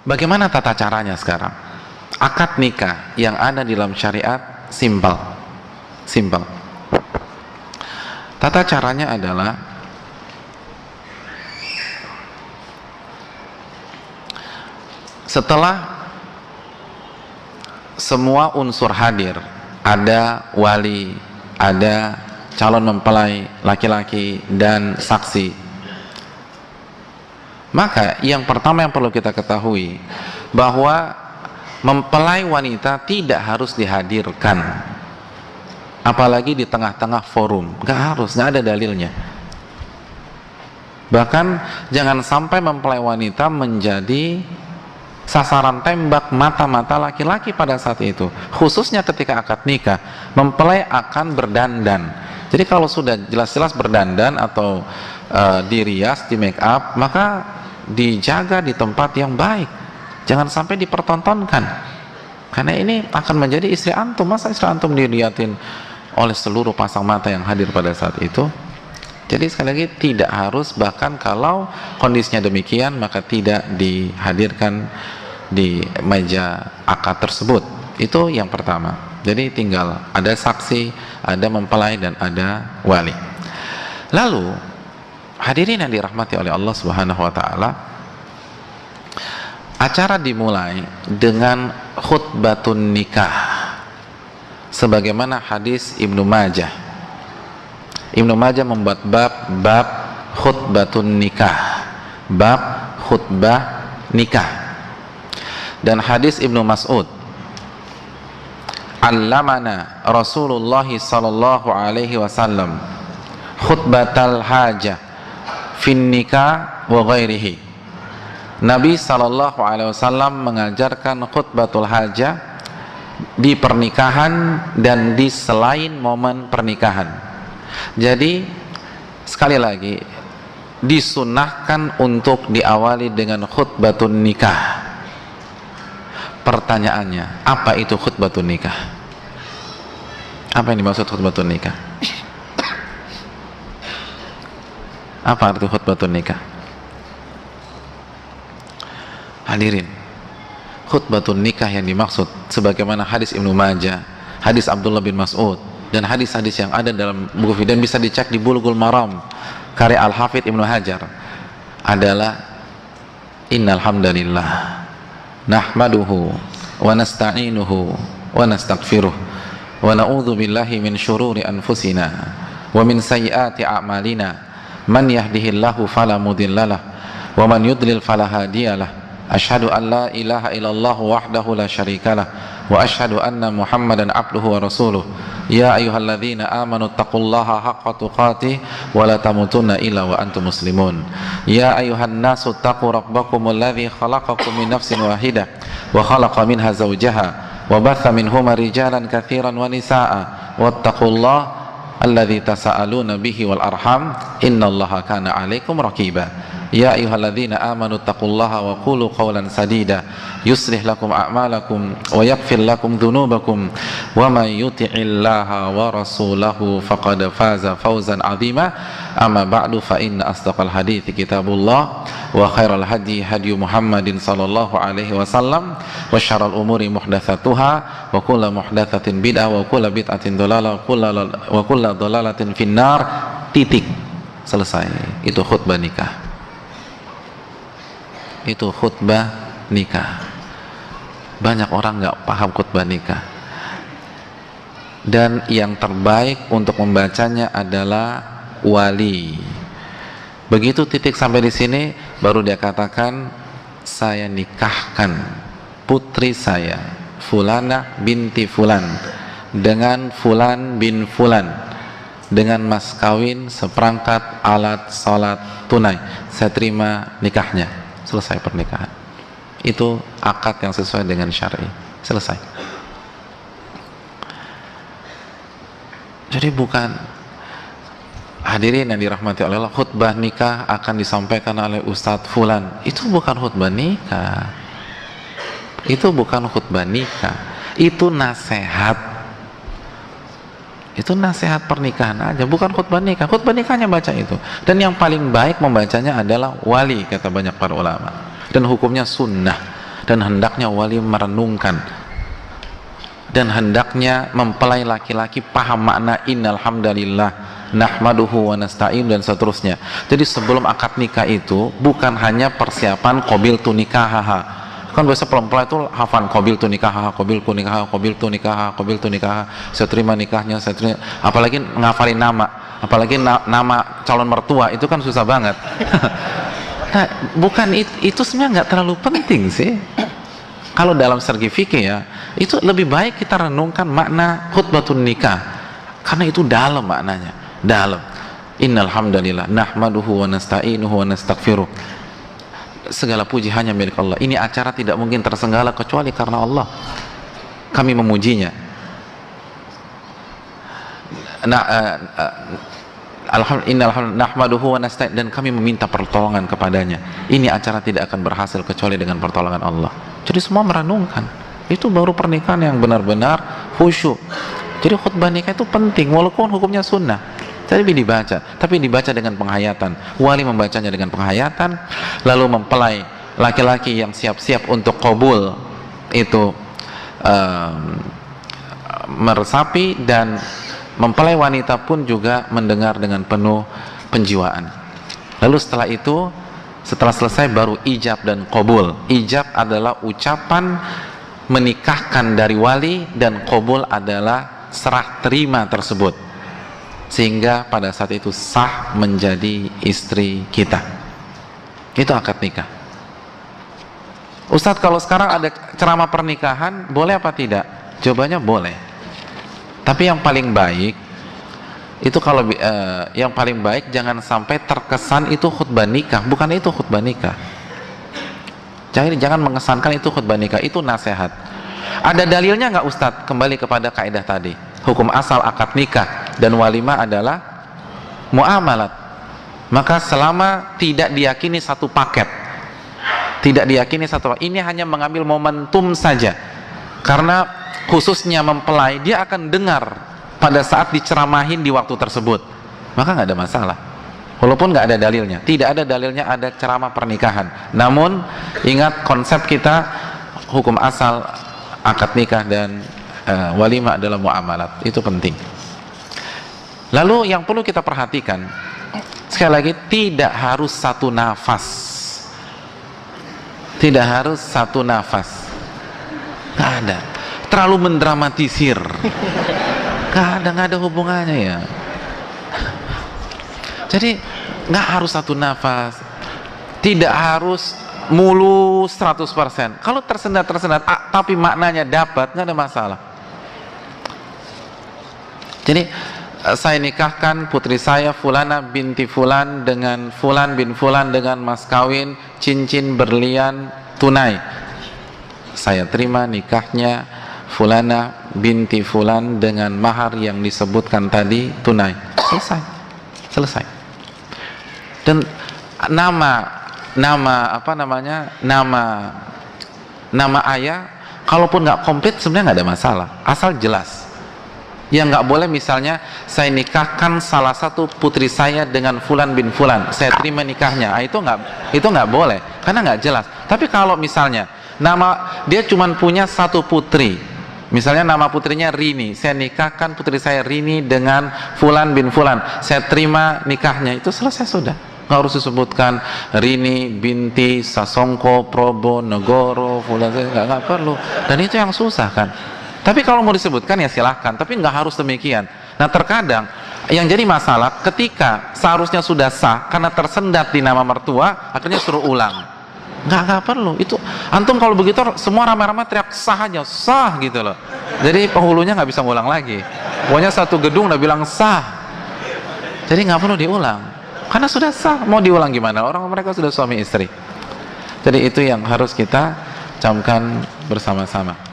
Bagaimana tata caranya sekarang? Akad nikah yang ada di dalam syariat simpel. Tata caranya adalah setelah semua unsur hadir, ada wali, ada calon mempelai laki-laki dan saksi, maka yang pertama yang perlu kita ketahui bahwa mempelai wanita tidak harus dihadirkan, apalagi di tengah-tengah forum. Nggak harus, nggak ada dalilnya. Bahkan jangan sampai mempelai wanita menjadi sasaran tembak mata-mata laki-laki pada saat itu, khususnya ketika akad nikah. Mempelai akan berdandan, jadi kalau sudah jelas-jelas berdandan atau dirias, di make up, maka dijaga di tempat yang baik, jangan sampai dipertontonkan, karena ini akan menjadi istri antum. Masa istri antum dilihatin oleh seluruh pasang mata yang hadir pada saat itu? Jadi sekali lagi tidak harus, bahkan kalau kondisinya demikian maka tidak dihadirkan di meja akad tersebut. Itu yang pertama. Jadi tinggal ada saksi, ada mempelai, dan ada wali. Lalu hadirin yang dirahmati oleh Allah Subhanahu wa taala, acara dimulai dengan khutbatun nikah sebagaimana hadis Ibnu Majah. Ibnu Majah membuat bab khutbatun nikah, bab khutbah nikah. Dan hadis Ibnu Mas'ud, allamana Rasulullah sallallahu alaihi wasallam khutbatal hajah fin nikah wa ghairihi. Nabi sallallahu alaihi wasallam mengajarkan khutbatul hajah di pernikahan dan di selain momen pernikahan. Jadi sekali lagi disunahkan untuk diawali dengan khutbatun nikah. Pertanyaannya, apa itu khutbatun nikah? Apa yang dimaksud khutbatun nikah? Apa arti khutbatun nikah? Hadirin, khutbatun nikah yang dimaksud sebagaimana hadis Ibnu Majah, hadis Abdullah bin Mas'ud, dan hadis-hadis yang ada dalam buku, dan bisa dicek di Bulughul Maram karya Al-Hafidh Ibnu Hajar, adalah innal hamdalillah nahmaduhu wa nasta'inuhu wa nastaghfiruh wa na'udzu billahi min syururi anfusina wa min sayyiati a'malina man yahdihillahu fala mudhillalah wa man yudlil fala hadiyalah. Asyhadu an la ilaha illallah wahdahu la syarikalah wa asyhadu anna Muhammadan abduhu wa rasuluh. Ya ayyuhalladzina amanu taqullaha haqqa tuqatih wa la tamutunna illa wa antum muslimun. Ya ayyuhan nasu taqu rabbakumul ladzi khalaqakum min nafsin wahidah wa khalaqa minha zawjaha wa batha minhuma rijalan katsiran wa nisaa'a wattaqullaha alladzi tasaaluna bihi wal arham innallaha kana 'alaikum raqiba. Ya ayyuhalladzina amanu taqullaha wa qulu qawlan sadida yuslih lakum a'malakum wa yaghfir lakum dhunubakum wa may yuti'illaha wa rasulahu faqad faza fawzan 'azima. Amma ba'du, fa inna asdaqal hadithi kitabullah wa khairal hadi hadi Muhammadin sallallahu alaihi wasallam wa syarrul umuri muhdatsatuha wa kullu muhdatsatin bid'ah wa kullu bid'atin dhalalah wa kullu dhalalatin finnar. Titik. Selesai. Itu khutbah nikah. Itu khutbah nikah. Banyak orang nggak paham khutbah nikah, dan yang terbaik untuk membacanya adalah wali. Begitu titik sampai di sini, baru dia katakan, saya nikahkan putri saya Fulana binti Fulan dengan Fulan bin Fulan dengan mas kawin seperangkat alat salat tunai. Saya terima nikahnya. Selesai pernikahan. Itu akad yang sesuai dengan syar'i. Selesai. Jadi bukan, hadirin yang dirahmati oleh Allah, khutbah nikah akan disampaikan oleh Ustadz Fulan. Itu bukan khutbah nikah. Itu bukan khutbah nikah. Itu nasihat. Itu nasihat pernikahan aja, bukan khutbah nikah. Khutbah nikahnya baca itu. Dan yang paling baik membacanya adalah wali, kata banyak para ulama. Dan hukumnya sunnah. dan hendaknya wali merenungkan, dan hendaknya mempelai laki-laki paham makna innal hamdalillah nahmaduhu wa nasta'in dan seterusnya. Jadi sebelum akad nikah itu bukan hanya persiapan qabiltu nikahaha. Kan biasa pelempel itu hafal qabiltu nikahaha, qabiltu nikahaha, qabiltu nikahaha, qabiltu nikahaha, saya terima nikahnya, saya terima. Apalagi ngafalin nama, apalagi nama calon mertua itu kan susah banget. Nah, bukan itu sebenarnya nggak terlalu penting sih. Kalau dalam segi fikih ya, itu lebih baik kita renungkan makna khutbatun nikah, karena itu dalam maknanya, dalam. Innal hamdalillah nahmaduhu wa nasta'inuhu wa nastaghfiruh. Segala puji hanya milik Allah. Ini acara tidak mungkin tersenggala kecuali karena Allah. Kami memujinya. Alhamdulillah nahmaduhu wa nasta'in, dan kami meminta pertolongan kepadanya. Ini acara tidak akan berhasil kecuali dengan pertolongan Allah. Jadi semua merenungkan. Itu baru pernikahan yang benar-benar khusyuk. Jadi khutbah nikah itu penting walaupun hukumnya sunnah. Tapi dibaca dengan penghayatan. Wali membacanya dengan penghayatan, lalu mempelai laki-laki yang siap-siap untuk qabul itu meresapi, dan mempelai wanita pun juga mendengar dengan penuh penjiwaan. Lalu setelah selesai baru ijab dan qabul. Ijab adalah ucapan menikahkan dari wali, dan qabul adalah serah terima tersebut, sehingga pada saat itu sah menjadi istri kita. Itu akad nikah. Ustadz, kalau sekarang ada ceramah pernikahan, boleh apa tidak? Jawabannya boleh. Tapi yang paling baik itu yang paling baik jangan sampai terkesan itu khutbah nikah. Bukan itu khutbah nikah. Jangan mengesankan itu khutbah nikah. Itu nasihat. Ada dalilnya nggak Ustadz? Kembali kepada kaidah tadi. Hukum asal akad nikah dan walimah adalah muamalat. Maka selama tidak diyakini satu paket, ini hanya mengambil momentum saja. Karena khususnya mempelai, dia akan dengar pada saat diceramahin di waktu tersebut, maka nggak ada masalah. Walaupun nggak ada dalilnya, tidak ada dalilnya ada ceramah pernikahan. Namun ingat konsep kita, hukum asal akad nikah dan walimah adalah muamalat. Itu penting. Lalu yang perlu kita perhatikan, sekali lagi, tidak harus satu nafas. Tidak harus satu nafas. Nggak ada. Terlalu mendramatisir. Nggak ada hubungannya ya. Jadi nggak harus satu nafas. Tidak harus mulus 100%. Kalau tersendat tapi maknanya dapat, nggak ada masalah. Jadi saya nikahkan putri saya Fulana binti Fulan dengan Fulan bin Fulan dengan mas kawin cincin berlian tunai. Saya terima nikahnya Fulana binti Fulan dengan mahar yang disebutkan tadi tunai. Selesai. Dan nama ayah kalaupun nggak komplit sebenarnya nggak ada masalah, asal jelas. Yang nggak boleh misalnya saya nikahkan salah satu putri saya dengan Fulan bin Fulan, saya terima nikahnya, itu nggak boleh karena nggak jelas. Tapi kalau misalnya dia cuma punya satu putri, misalnya nama putrinya Rini, saya nikahkan putri saya Rini dengan Fulan bin Fulan, saya terima nikahnya, itu selesai sudah. Nggak harus disebutkan Rini binti Sasongko Probo Negoro Fulan, nggak perlu. Dan itu yang susah kan. Tapi kalau mau disebutkan ya silahkan, tapi nggak harus demikian. Nah terkadang yang jadi masalah ketika seharusnya sudah sah karena tersendat di nama mertua, akhirnya suruh ulang. Nggak perlu. Itu antum kalau begitu semua ramai-ramai teriak sah aja, sah gitu loh. Jadi penghulunya nggak bisa ngulang lagi. Pokoknya satu gedung udah bilang sah. Jadi nggak perlu diulang. Karena sudah sah, mau diulang gimana? Orang mereka sudah suami istri. Jadi itu yang harus kita camkan bersama-sama.